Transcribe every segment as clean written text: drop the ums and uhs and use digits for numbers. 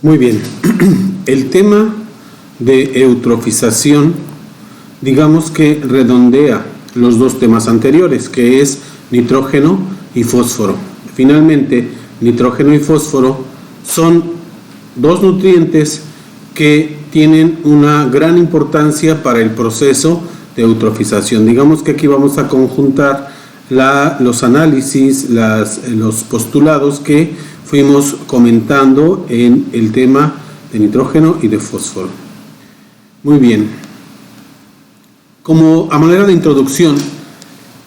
Muy bien, el tema de eutrofización, digamos que redondea los dos temas anteriores, que es nitrógeno y fósforo. Finalmente, nitrógeno y fósforo son dos nutrientes que tienen una gran importancia para el proceso de eutrofización. Digamos que aquí vamos a conjuntar los análisis, los postulados que fuimos comentando en el tema de nitrógeno y de fósforo. Muy bien. Como a manera de introducción,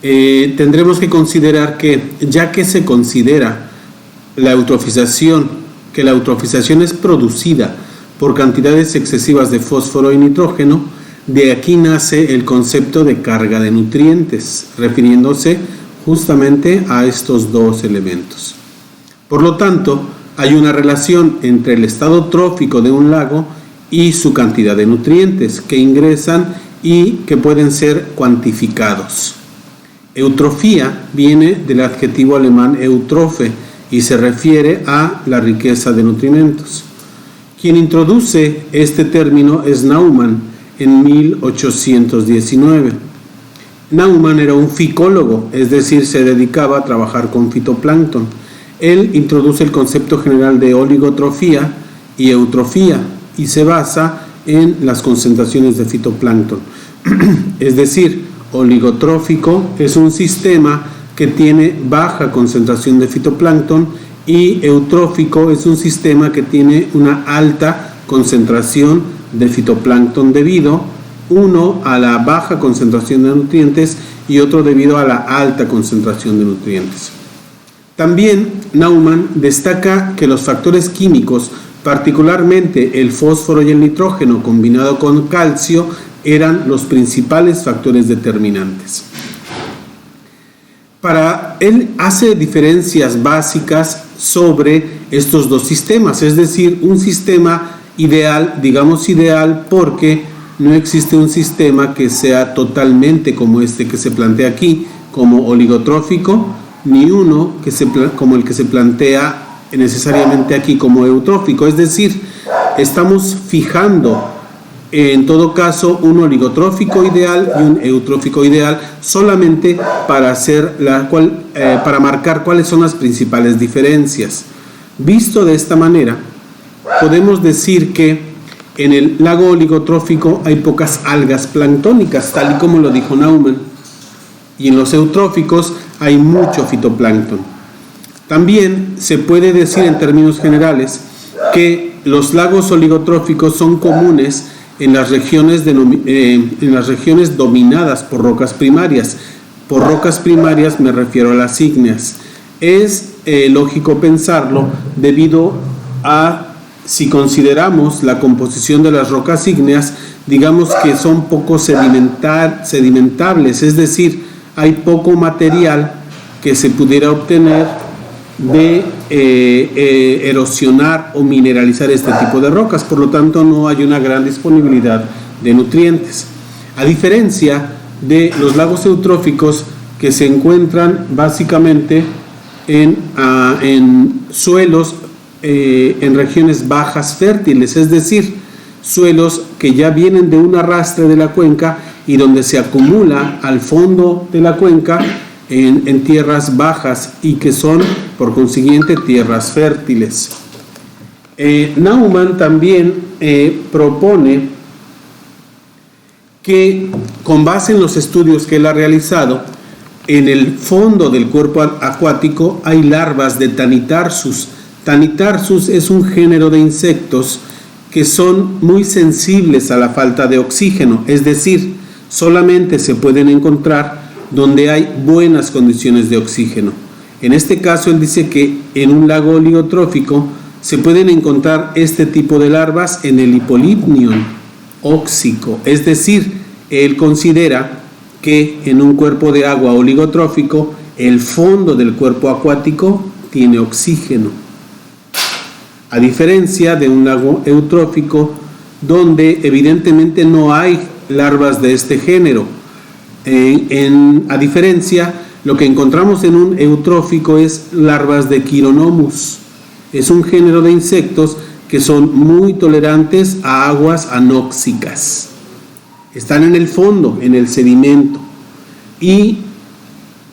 tendremos que considerar que, ya que se considera la eutrofización es producida por cantidades excesivas de fósforo y nitrógeno, de aquí nace el concepto de carga de nutrientes, refiriéndose justamente a estos dos elementos. Por lo tanto, hay una relación entre el estado trófico de un lago y su cantidad de nutrientes que ingresan y que pueden ser cuantificados. Eutrofía viene del adjetivo alemán eutrophe y se refiere a la riqueza de nutrimentos. Quien introduce este término es Naumann en 1819. Naumann era un ficólogo, es decir, se dedicaba a trabajar con fitoplancton. Él introduce el concepto general de oligotrofía y eutrofía y se basa en las concentraciones de fitoplancton. Es decir, oligotrófico es un sistema que tiene baja concentración de fitoplancton y eutrófico es un sistema que tiene una alta concentración de fitoplancton debido, uno, a la baja concentración de nutrientes y otro debido a la alta concentración de nutrientes. También Naumann destaca que los factores químicos, particularmente el fósforo y el nitrógeno combinado con calcio, eran los principales factores determinantes. Él hace diferencias básicas sobre estos dos sistemas, es decir, un sistema ideal, digamos ideal, porque no existe un sistema que sea totalmente como este que se plantea aquí, como oligotrófico, ni uno como el que se plantea necesariamente aquí como eutrófico. Es decir, estamos fijando en todo caso un oligotrófico ideal y un eutrófico ideal solamente para marcar cuáles son las principales diferencias. Visto de esta manera, podemos decir que en el lago oligotrófico hay pocas algas planctónicas, tal y como lo dijo Naumann, y en los eutróficos hay mucho fitoplancton. También se puede decir en términos generales que los lagos oligotróficos son comunes en las regiones dominadas por rocas primarias. Por rocas primarias me refiero a las ígneas. Es lógico pensarlo debido a, si consideramos la composición de las rocas ígneas, digamos que son poco sedimentables, es decir, hay poco material que se pudiera obtener de erosionar o mineralizar este tipo de rocas, por lo tanto no hay una gran disponibilidad de nutrientes. A diferencia de los lagos eutróficos que se encuentran básicamente en suelos, en regiones bajas fértiles, es decir, suelos que ya vienen de un arrastre de la cuenca y donde se acumula al fondo de la cuenca en tierras bajas y que son por consiguiente tierras fértiles. Naumann también propone que, con base en los estudios que él ha realizado, en el fondo del cuerpo acuático hay larvas de Tanitarsus. Tanitarsus es un género de insectos que son muy sensibles a la falta de oxígeno, es decir, solamente se pueden encontrar donde hay buenas condiciones de oxígeno. En este caso, él dice que en un lago oligotrófico se pueden encontrar este tipo de larvas en el hipolimnion óxico, es decir, él considera que en un cuerpo de agua oligotrófico el fondo del cuerpo acuático tiene oxígeno, a diferencia de un lago eutrófico donde evidentemente no hay larvas de este género. A diferencia, lo que encontramos en un eutrófico es larvas de Chironomus. Es un género de insectos que son muy tolerantes a aguas anóxicas. Están en el fondo, en el sedimento, y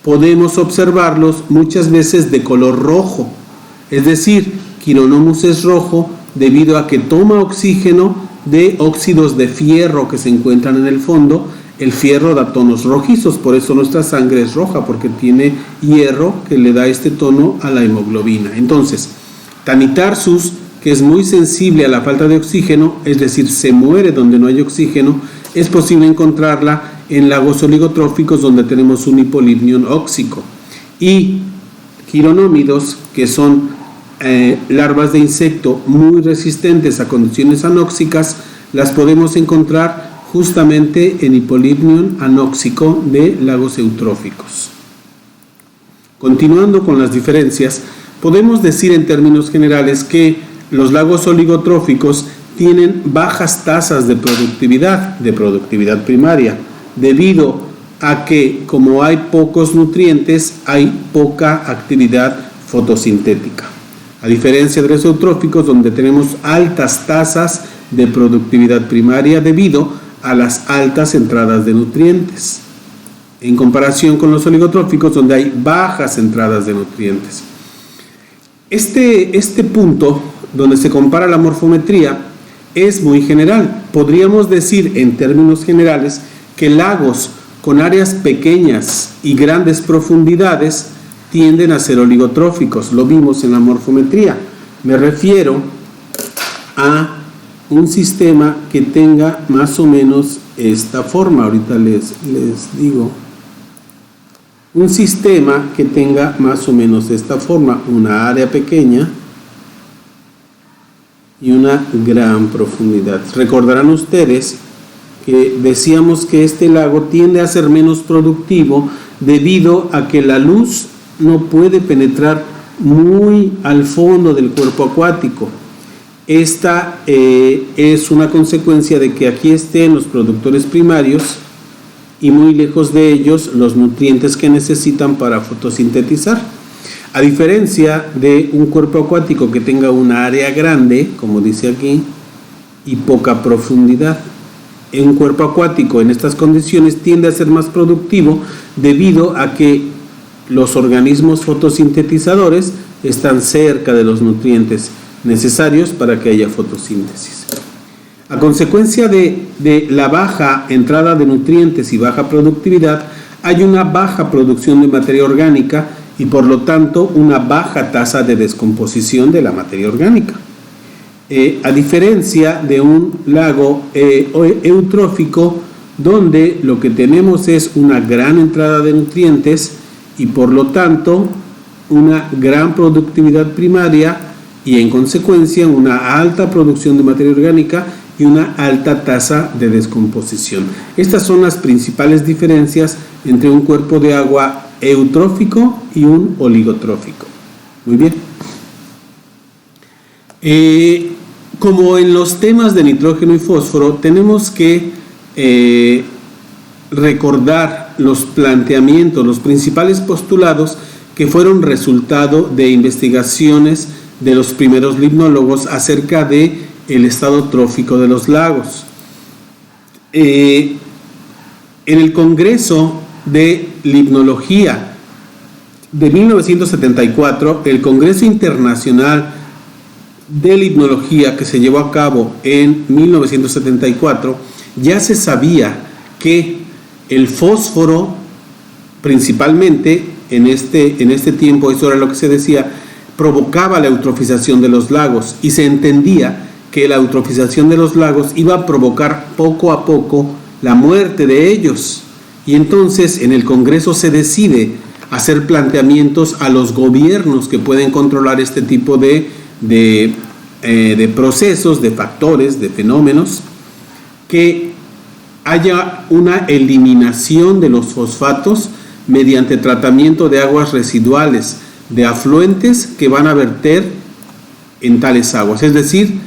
podemos observarlos muchas veces de color rojo. Es decir, Chironomus es rojo debido a que toma oxígeno de óxidos de fierro que se encuentran en el fondo. El fierro da tonos rojizos, por eso nuestra sangre es roja, porque tiene hierro que le da este tono a la hemoglobina. Entonces, Tanitarsus, que es muy sensible a la falta de oxígeno, es decir, se muere donde no hay oxígeno, es posible encontrarla en lagos oligotróficos donde tenemos un hipolipnion óxico. Y Chironómidos, que son larvas de insecto muy resistentes a condiciones anóxicas, las podemos encontrar justamente en hipolipnion anóxico de lagos eutróficos. Continuando con las diferencias, podemos decir en términos generales que los lagos oligotróficos tienen bajas tasas de productividad primaria, debido a que, como hay pocos nutrientes, hay poca actividad fotosintética. A diferencia de los eutróficos, donde tenemos altas tasas de productividad primaria debido a las altas entradas de nutrientes, en comparación con los oligotróficos, donde hay bajas entradas de nutrientes. Este punto, donde se compara la morfometría, es muy general. Podríamos decir en términos generales que lagos con áreas pequeñas y grandes profundidades tienden a ser oligotróficos. Lo vimos en la morfometría. Me refiero a un sistema que tenga más o menos esta forma. Ahorita les digo. Un sistema que tenga más o menos esta forma, una área pequeña y una gran profundidad. Recordarán ustedes que decíamos que este lago tiende a ser menos productivo debido a que la luz no puede penetrar muy al fondo del cuerpo acuático. Esta es una consecuencia de que aquí estén los productores primarios y muy lejos de ellos los nutrientes que necesitan para fotosintetizar. A diferencia de un cuerpo acuático que tenga una área grande, como dice aquí, y poca profundidad. Un cuerpo acuático en estas condiciones tiende a ser más productivo debido a que los organismos fotosintetizadores están cerca de los nutrientes necesarios para que haya fotosíntesis. A consecuencia de la baja entrada de nutrientes y baja productividad, hay una baja producción de materia orgánica y por lo tanto una baja tasa de descomposición de la materia orgánica. A diferencia de un lago eutrófico, donde lo que tenemos es una gran entrada de nutrientes y por lo tanto una gran productividad primaria y en consecuencia una alta producción de materia orgánica y una alta tasa de descomposición. Estas son las principales diferencias entre un cuerpo de agua eutrófico y un oligotrófico. Muy bien. Como en los temas de nitrógeno y fósforo, tenemos que recordar los planteamientos, los principales postulados que fueron resultado de investigaciones de los primeros limnólogos acerca de el estado trófico de los lagos. En el Congreso de Limnología de 1974, el Congreso Internacional de Limnología que se llevó a cabo en 1974, ya se sabía que el fósforo, principalmente en este tiempo, eso era lo que se decía, provocaba la eutrofización de los lagos y se entendía que la eutrofización de los lagos iba a provocar poco a poco la muerte de ellos. Y entonces en el Congreso se decide hacer planteamientos a los gobiernos que pueden controlar este tipo de procesos, de factores, de fenómenos, que haya una eliminación de los fosfatos mediante tratamiento de aguas residuales, de afluentes que van a verter en tales aguas. Es decir,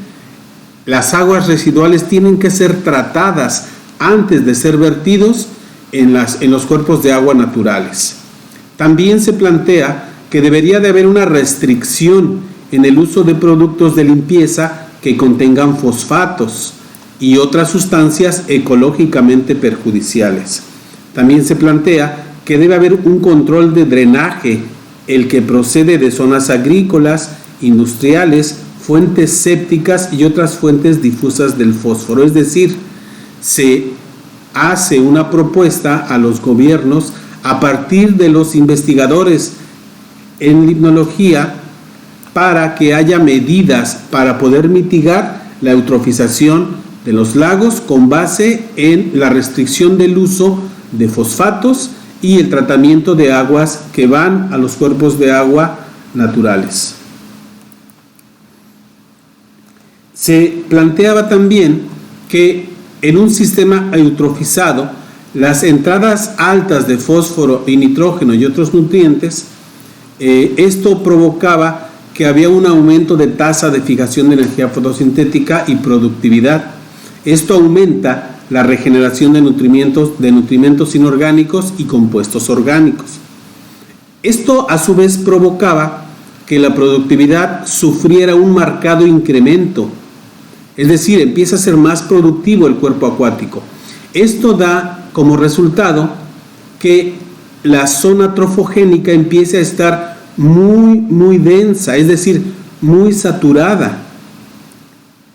las aguas residuales tienen que ser tratadas antes de ser vertidos en los cuerpos de agua naturales. También se plantea que debería de haber una restricción en el uso de productos de limpieza que contengan fosfatos y otras sustancias ecológicamente perjudiciales. También se plantea que debe haber un control de drenaje, el que procede de zonas agrícolas, industriales, fuentes sépticas y otras fuentes difusas del fósforo. Es decir, se hace una propuesta a los gobiernos a partir de los investigadores en limnología para que haya medidas para poder mitigar la eutrofización de los lagos con base en la restricción del uso de fosfatos y el tratamiento de aguas que van a los cuerpos de agua naturales. Se planteaba también que en un sistema eutrofizado, las entradas altas de fósforo y nitrógeno y otros nutrientes, esto provocaba que había un aumento de tasa de fijación de energía fotosintética y productividad. Esto aumenta la regeneración de nutrimentos inorgánicos y compuestos orgánicos. Esto a su vez provocaba que la productividad sufriera un marcado incremento, es decir, empieza a ser más productivo el cuerpo acuático. Esto da como resultado que la zona trofogénica empiece a estar muy densa, es decir, muy saturada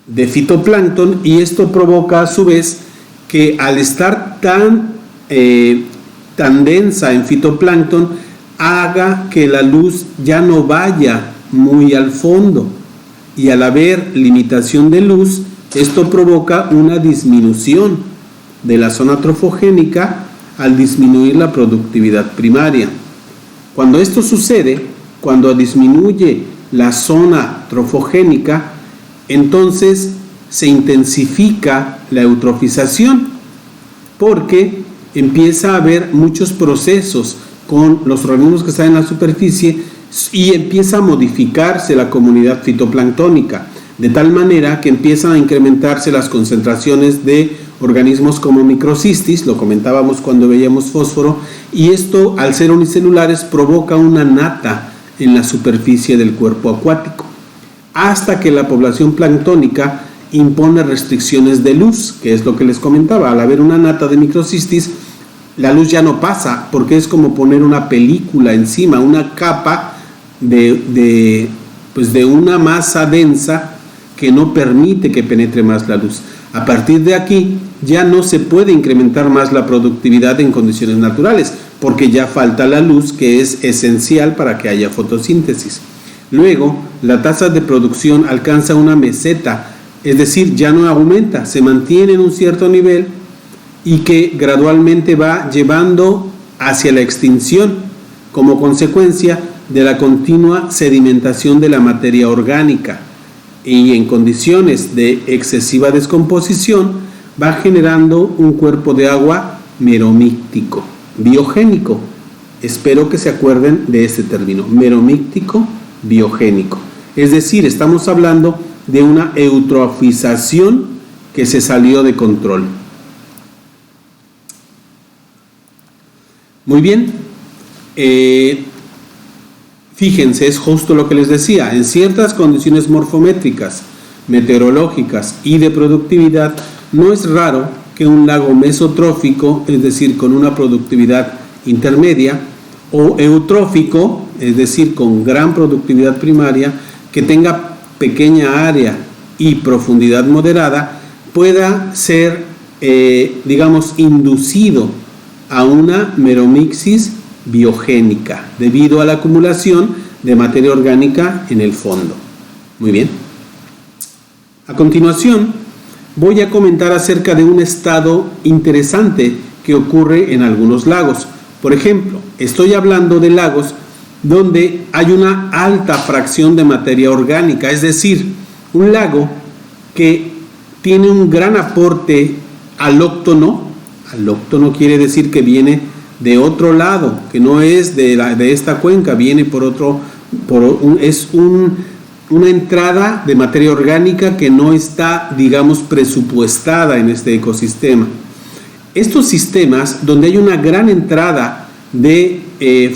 de fitoplancton, y esto provoca a su vez que al estar tan densa en fitoplancton haga que la luz ya no vaya muy al fondo, y al haber limitación de luz, esto provoca una disminución de la zona trofogénica al disminuir la productividad primaria. Cuando esto sucede, cuando disminuye la zona trofogénica, entonces se intensifica la eutrofización, porque empieza a haber muchos procesos con los organismos que están en la superficie y empieza a modificarse la comunidad fitoplanctónica, de tal manera que empiezan a incrementarse las concentraciones de organismos como microcistis, lo comentábamos cuando veíamos fósforo, y esto, al ser unicelulares, provoca una nata en la superficie del cuerpo acuático, hasta que la población planctónica impone restricciones de luz, que es lo que les comentaba. Al haber una nata de microcistis, la luz ya no pasa, porque es como poner una película encima, una capa de una masa densa que no permite que penetre más la luz. A partir de aquí ya no se puede incrementar más la productividad en condiciones naturales, porque ya falta la luz, que es esencial para que haya fotosíntesis. Luego, la tasa de producción alcanza una meseta, es decir, ya no aumenta, se mantiene en un cierto nivel y que gradualmente va llevando hacia la extinción como consecuencia de la continua sedimentación de la materia orgánica, y en condiciones de excesiva descomposición va generando un cuerpo de agua meromíctico, biogénico. Espero que se acuerden de este término, meromíctico, biogénico. Es decir, estamos hablando de una eutrofización que se salió de control. Muy bien. Fíjense, es justo lo que les decía, en ciertas condiciones morfométricas, meteorológicas y de productividad, no es raro que un lago mesotrófico, es decir, con una productividad intermedia, o eutrófico, es decir, con gran productividad primaria, que tenga pequeña área y profundidad moderada, pueda ser, inducido a una meromixis biogénica debido a la acumulación de materia orgánica en el fondo. Muy bien. A continuación voy a comentar acerca de un estado interesante que ocurre en algunos lagos. Por ejemplo, estoy hablando de lagos donde hay una alta fracción de materia orgánica, es decir, un lago que tiene un gran aporte alóctono. Alóctono quiere decir que viene de otro lado, que no es de esta cuenca, viene es una entrada de materia orgánica que no está, presupuestada en este ecosistema. Estos sistemas, donde hay una gran entrada de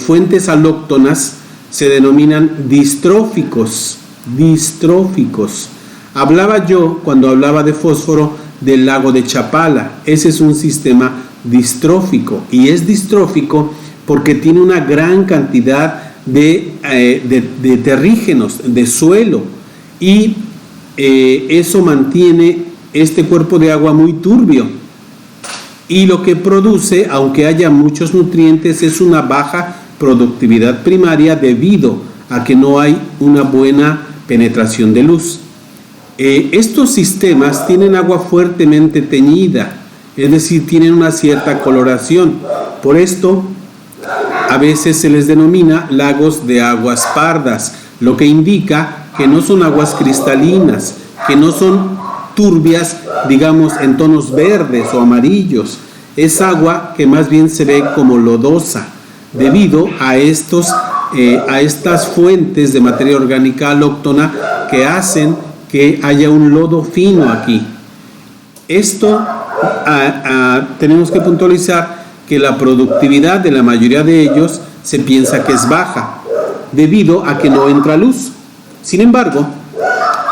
fuentes alóctonas, se denominan distróficos. Hablaba yo, cuando hablaba de fósforo, del lago de Chapala. Ese es un sistema distrófico, y es distrófico porque tiene una gran cantidad de terrígenos, de suelo, y eso mantiene este cuerpo de agua muy turbio, y lo que produce, aunque haya muchos nutrientes, es una baja productividad primaria debido a que no hay una buena penetración de luz. Estos sistemas tienen agua fuertemente teñida, es decir, tienen una cierta coloración. Por esto, a veces se les denomina lagos de aguas pardas, lo que indica que no son aguas cristalinas, que no son turbias, digamos, en tonos verdes o amarillos. Es agua que más bien se ve como lodosa, debido a estas fuentes de materia orgánica alóctona que hacen que haya un lodo fino aquí. Esto tenemos que puntualizar que la productividad de la mayoría de ellos se piensa que es baja, debido a que no entra luz. Sin embargo,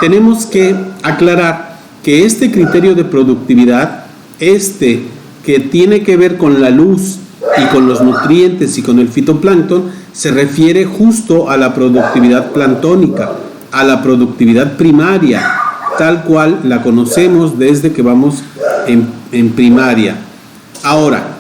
tenemos que aclarar que este criterio de productividad, que tiene que ver con la luz y con los nutrientes y con el fitoplancton, se refiere justo a la productividad planctónica, a la productividad primaria, tal cual la conocemos desde que vamos en primaria. Ahora,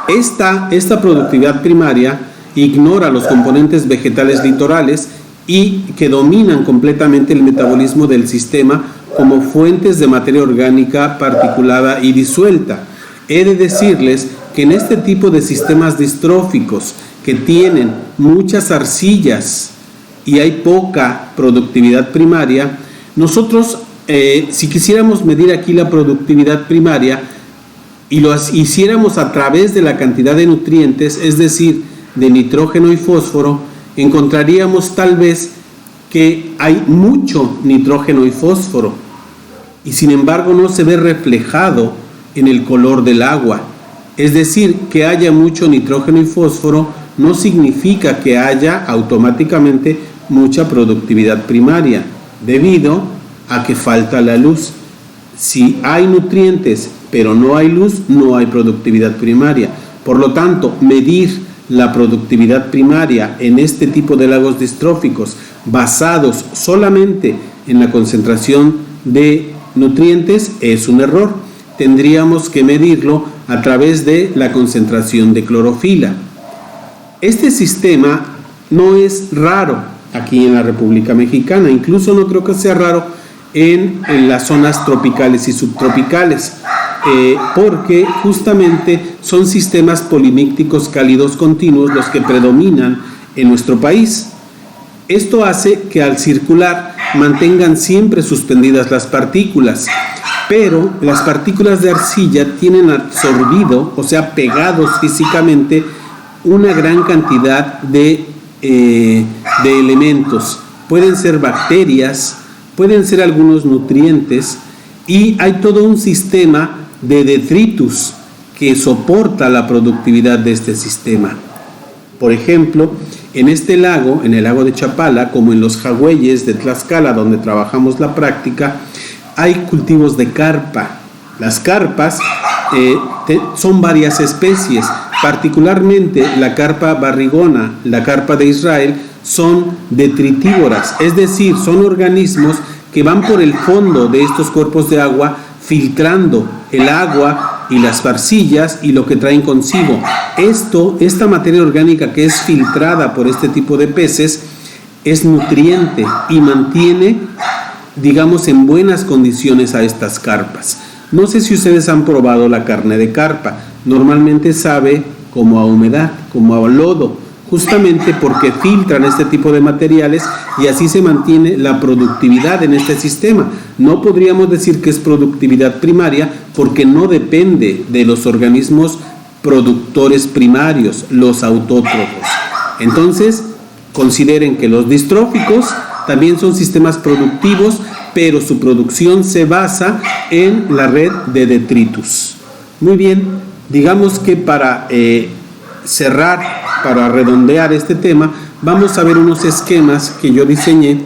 esta productividad primaria ignora los componentes vegetales litorales y que dominan completamente el metabolismo del sistema como fuentes de materia orgánica particulada y disuelta. He de decirles que en este tipo de sistemas distróficos que tienen muchas arcillas y hay poca productividad primaria, nosotros, si quisiéramos medir aquí la productividad primaria y lo hiciéramos a través de la cantidad de nutrientes, es decir, de nitrógeno y fósforo, encontraríamos tal vez que hay mucho nitrógeno y fósforo, y sin embargo no se ve reflejado en el color del agua. Es decir, que haya mucho nitrógeno y fósforo no significa que haya automáticamente mucha productividad primaria, debido a que falta la luz. Si hay nutrientes pero no hay luz, no hay productividad primaria. Por lo tanto, medir la productividad primaria en este tipo de lagos distróficos basados solamente en la concentración de nutrientes es un error. Tendríamos que medirlo a través de la concentración de clorofila. Este sistema no es raro aquí en la República Mexicana, incluso no creo que sea raro en las zonas tropicales y subtropicales, porque justamente son sistemas polimícticos cálidos continuos los que predominan en nuestro país. Esto hace que al circular mantengan siempre suspendidas las partículas, pero las partículas de arcilla tienen absorbido, o sea, pegados físicamente, una gran cantidad de elementos. Pueden ser bacterias, pueden ser algunos nutrientes, y hay todo un sistema de detritus que soporta la productividad de este sistema. Por ejemplo, en este lago, en el lago de Chapala, como en los Jagüeyes de Tlaxcala, donde trabajamos la práctica, hay cultivos de carpa. Las carpas son varias especies, particularmente la carpa barrigona, la carpa de Israel, son detritívoras, es decir, son organismos que van por el fondo de estos cuerpos de agua filtrando el agua y las arcillas y lo que traen consigo. Esta materia orgánica que es filtrada por este tipo de peces es nutriente y mantiene, digamos, en buenas condiciones a estas carpas. No sé si ustedes han probado la carne de carpa. Normalmente sabe como a humedad, como a lodo, justamente porque filtran este tipo de materiales y así se mantiene la productividad en este sistema. No podríamos decir que es productividad primaria porque no depende de los organismos productores primarios, los autótrofos. Entonces, consideren que los distróficos también son sistemas productivos, pero su producción se basa en la red de detritus. Muy bien, digamos que para cerrar, para redondear este tema, vamos a ver unos esquemas que yo diseñé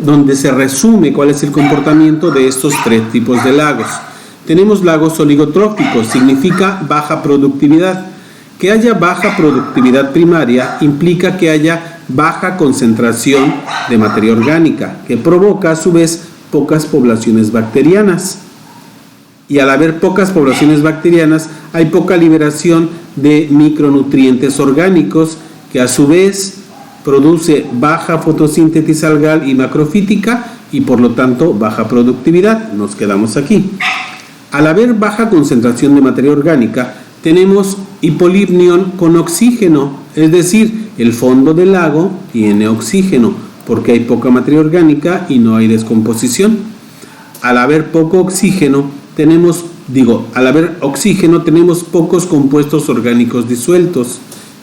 donde se resume cuál es el comportamiento de estos tres tipos de lagos. Tenemos lagos oligotróficos, significa baja productividad. Que haya baja productividad primaria implica que haya baja concentración de materia orgánica, que provoca a su vez pocas poblaciones bacterianas. Y al haber pocas poblaciones bacterianas, hay poca liberación de micronutrientes orgánicos, que a su vez produce baja fotosíntesis algal y macrofítica y por lo tanto baja productividad. Nos quedamos aquí. Al haber baja concentración de materia orgánica, tenemos hipolimnión con oxígeno, es decir, el fondo del lago tiene oxígeno porque hay poca materia orgánica y no hay descomposición. Al haber poco oxígeno, al haber oxígeno tenemos pocos compuestos orgánicos disueltos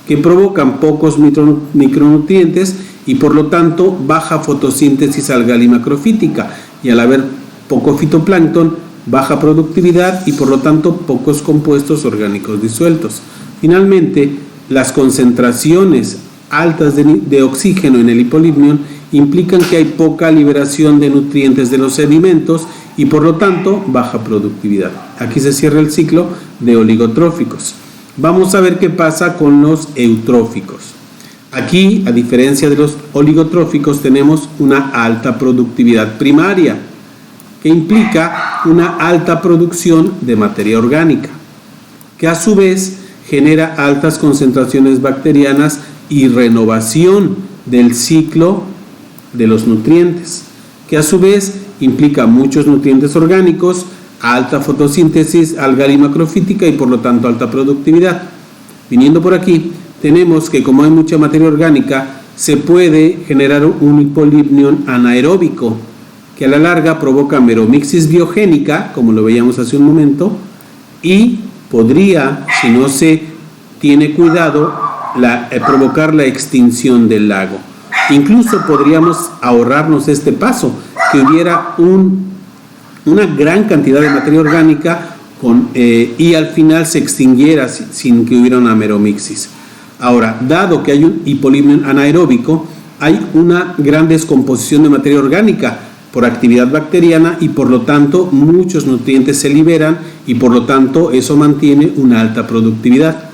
que provocan pocos micronutrientes y por lo tanto baja fotosíntesis algal y macrofítica, y al haber poco fitoplancton, baja productividad y por lo tanto pocos compuestos orgánicos disueltos. Finalmente, las concentraciones altas de oxígeno en el hipolimnión implican que hay poca liberación de nutrientes de los sedimentos y por lo tanto baja productividad. Aquí se cierra el ciclo de oligotróficos. Vamos a ver qué pasa con los eutróficos. Aquí, a diferencia de los oligotróficos, tenemos una alta productividad primaria, que implica una alta producción de materia orgánica, que a su vez genera altas concentraciones bacterianas y renovación del ciclo de los nutrientes, que a su vez implica muchos nutrientes orgánicos, alta fotosíntesis algal y macrofítica y por lo tanto alta productividad. Viniendo por aquí, tenemos que como hay mucha materia orgánica, se puede generar un hipolimnión anaeróbico, que a la larga provoca meromixis biogénica, como lo veíamos hace un momento, y podría, si no se tiene cuidado, provocar la extinción del lago. Incluso podríamos ahorrarnos este paso, que hubiera una gran cantidad de materia orgánica y al final se extinguiera sin que hubiera una meromixis. Ahora, dado que hay un hipolimnión anaeróbico, hay una gran descomposición de materia orgánica por actividad bacteriana y por lo tanto muchos nutrientes se liberan y por lo tanto eso mantiene una alta productividad.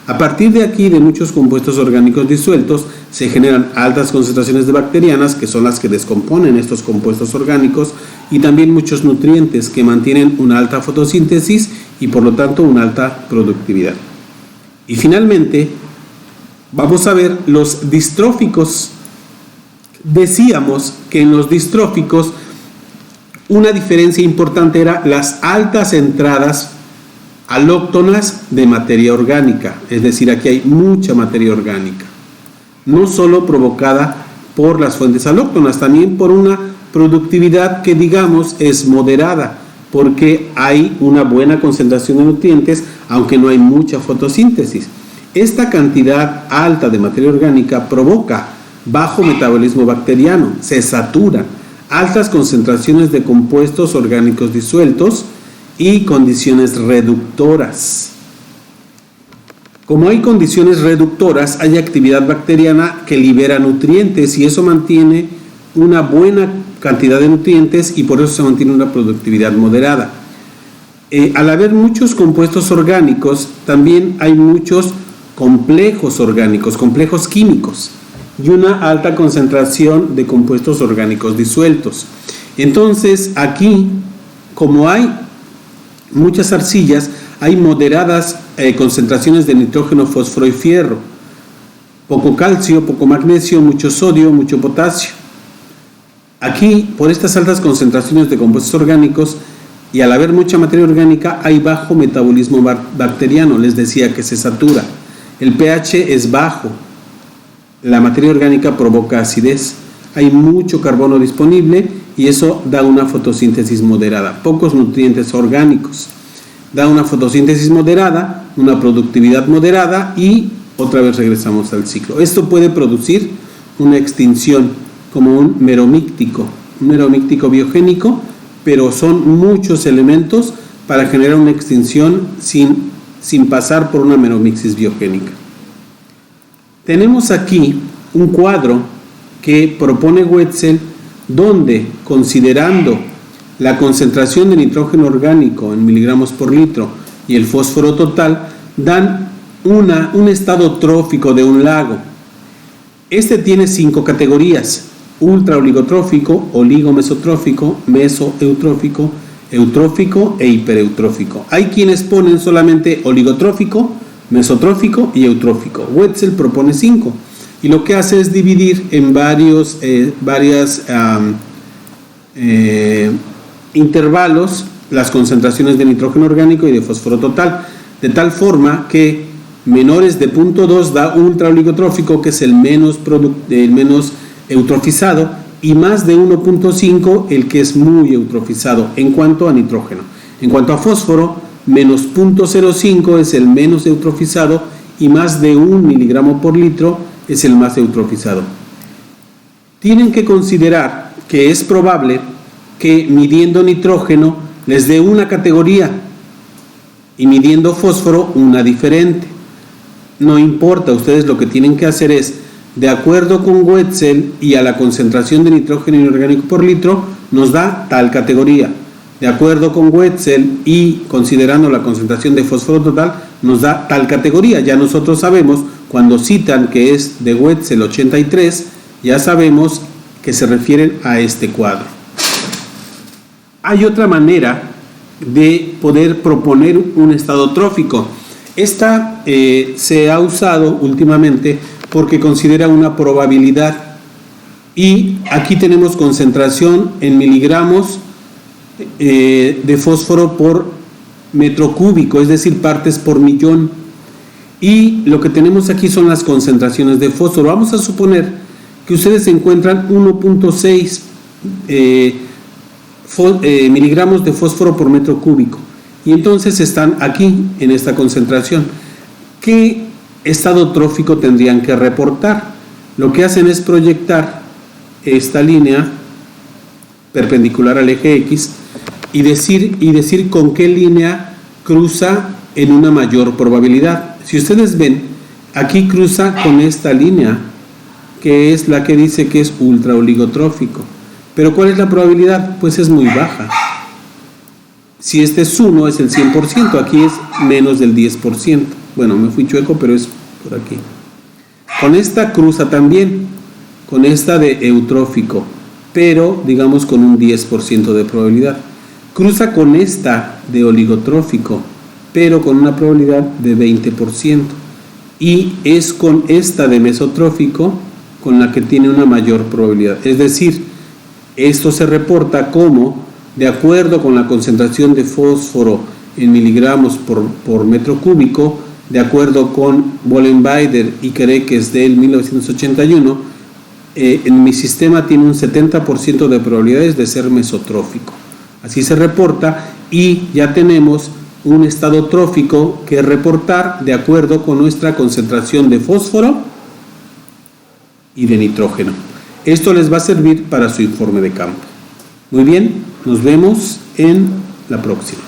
A partir de aquí, de muchos compuestos orgánicos disueltos, se generan altas concentraciones de bacterianas, que son las que descomponen estos compuestos orgánicos, y también muchos nutrientes que mantienen una alta fotosíntesis y por lo tanto una alta productividad. Y finalmente, vamos a ver los distróficos. Decíamos que en los distróficos una diferencia importante era las altas entradas alóctonas de materia orgánica, es decir, aquí hay mucha materia orgánica, no solo provocada por las fuentes alóctonas, también por una productividad que digamos es moderada, porque hay una buena concentración de nutrientes, aunque no hay mucha fotosíntesis. Esta cantidad alta de materia orgánica provoca bajo metabolismo bacteriano, se saturan, altas concentraciones de compuestos orgánicos disueltos y condiciones reductoras. Como hay condiciones reductoras, hay actividad bacteriana que libera nutrientes y eso mantiene una buena cantidad de nutrientes y por eso se mantiene una productividad moderada. Al haber muchos compuestos orgánicos, también hay muchos complejos orgánicos, complejos químicos y una alta concentración de compuestos orgánicos disueltos. Entonces, aquí, como hay muchas arcillas, hay moderadas concentraciones de nitrógeno, fósforo y fierro, poco calcio, poco magnesio, mucho sodio, mucho potasio. Aquí, por estas altas concentraciones de compuestos orgánicos y al haber mucha materia orgánica, hay bajo metabolismo bacteriano. Les decía que se satura. El pH es bajo. La materia orgánica provoca acidez. Hay mucho carbono disponible y eso da una fotosíntesis moderada. Pocos nutrientes orgánicos. Da una fotosíntesis moderada, una productividad moderada y otra vez regresamos al ciclo. Esto puede producir una extinción como un meromíctico biogénico, pero son muchos elementos para generar una extinción sin pasar por una meromixis biogénica. Tenemos aquí un cuadro que propone Wetzel donde, considerando la concentración de nitrógeno orgánico en miligramos por litro y el fósforo total, dan un estado trófico de un lago. Este tiene 5 categorías: ultraoligotrófico, oligomesotrófico, mesoeutrófico, eutrófico e hipereutrófico. Hay quienes ponen solamente oligotrófico, mesotrófico y eutrófico. Wetzel propone 5 y lo que hace es dividir en varios intervalos las concentraciones de nitrógeno orgánico y de fósforo total, de tal forma que menores de 0.2 da ultraoligotrófico, que es el menos eutrofizado, y más de 1.5 el que es muy eutrofizado en cuanto a nitrógeno. En cuanto a fósforo, menos 0.05 es el menos eutrofizado y más de 1 miligramo por litro es el más eutrofizado. Tienen que considerar que es probable que midiendo nitrógeno les dé una categoría y midiendo fósforo una diferente. No importa, ustedes lo que tienen que hacer es, de acuerdo con Wetzel y a la concentración de nitrógeno inorgánico por litro, nos da tal categoría. De acuerdo con Wetzel y considerando la concentración de fósforo total, nos da tal categoría. Ya nosotros sabemos, cuando citan que es de Wetzel 83, ya sabemos que se refieren a este cuadro. Hay otra manera de poder proponer un estado trófico. Esta se ha usado últimamente porque considera una probabilidad, y aquí tenemos concentración en miligramos de fósforo por metro cúbico, es decir, partes por millón, y lo que tenemos aquí son las concentraciones de fósforo. Vamos a suponer que ustedes encuentran 1.6 miligramos de fósforo por metro cúbico, y entonces están aquí en esta concentración. ¿Qué estado trófico tendrían que reportar? Lo que hacen es proyectar esta línea perpendicular al eje X y decir con qué línea cruza en una mayor probabilidad. Si ustedes ven, aquí cruza con esta línea, que es la que dice que es ultraoligotrófico. Pero ¿cuál es la probabilidad? Pues es muy baja. Si este es 1, es el 100%, aquí es menos del 10%. Bueno, me fui chueco, pero es por aquí. Con esta cruza también, con esta de eutrófico, pero digamos con un 10% de probabilidad. Cruza con esta de oligotrófico, pero con una probabilidad de 20%. Y es con esta de mesotrófico con la que tiene una mayor probabilidad. Es decir, esto se reporta como, de acuerdo con la concentración de fósforo en miligramos por metro cúbico, de acuerdo con Bollenweider y Kerekes del 1981, en mi sistema tiene un 70% de probabilidades de ser mesotrófico. Así se reporta, y ya tenemos un estado trófico que reportar de acuerdo con nuestra concentración de fósforo y de nitrógeno. Esto les va a servir para su informe de campo. Muy bien, nos vemos en la próxima.